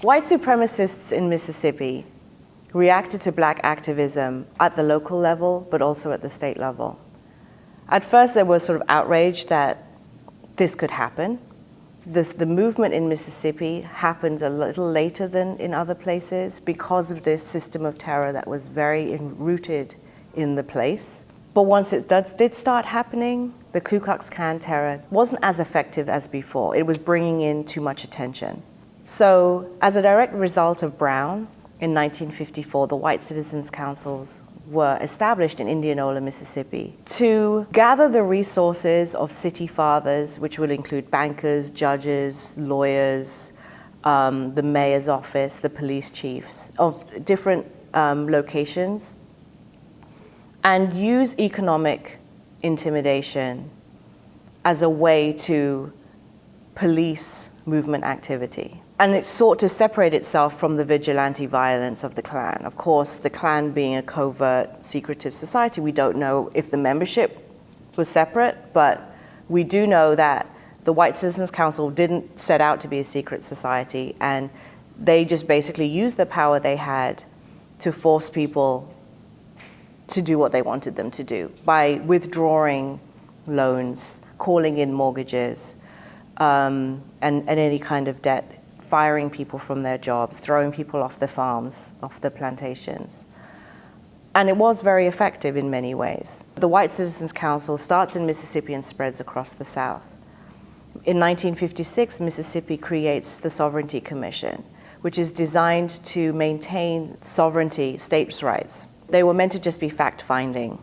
White supremacists in Mississippi reacted to black activism at the local level, but also at the state level. At first, they were sort of outraged that this could happen. The movement in Mississippi happened a little later than in other places because of this system of terror that was very rooted in the place. But once it did start happening, the Ku Klux Klan terror wasn't as effective as before. It was bringing in too much attention. So as a direct result of Brown, in 1954, the White Citizens Councils were established in Indianola, Mississippi, to gather the resources of city fathers, which will include bankers, judges, lawyers, the mayor's office, the police chiefs of different locations, and use economic intimidation as a way to police movement activity. And it sought to separate itself from the vigilante violence of the Klan. Of course, the Klan being a covert, secretive society, we don't know if the membership was separate, but we do know that the White Citizens Council didn't set out to be a secret society, and they just basically used the power they had to force people to do what they wanted them to do by withdrawing loans, calling in mortgages, and any kind of debt, firing people from their jobs, throwing people off the farms, off the plantations. And it was very effective in many ways. The White Citizens Council starts in Mississippi and spreads across the South. In 1956, Mississippi creates the Sovereignty Commission, which is designed to maintain sovereignty, states' rights. They were meant to just be fact-finding.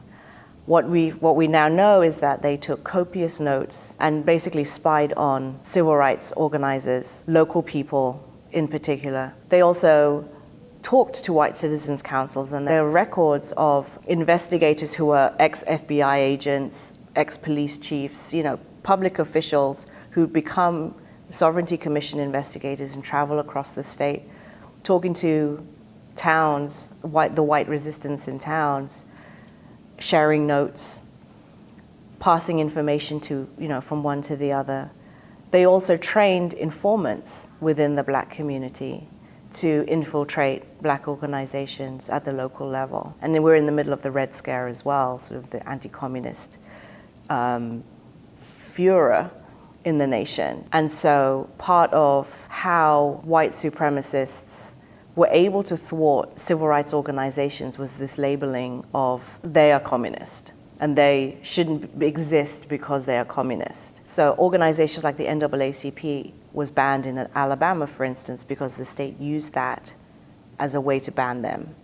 What we now know is that they took copious notes and basically spied on civil rights organizers, local people in particular. They also talked to White Citizens Councils, and there are records of investigators who were ex-FBI agents, ex-police chiefs, public officials who become Sovereignty Commission investigators and travel across the state, talking to towns, the white resistance in towns, sharing notes, passing information from one to the other. They also trained informants within the black community to infiltrate black organizations at the local level. And then we're in the middle of the Red Scare as well, sort of the anti-communist furor in the nation. And so part of how white supremacists were able to thwart civil rights organizations was this labeling of they are communist and they shouldn't exist because they are communist. So organizations like the NAACP was banned in Alabama, for instance, because the state used that as a way to ban them.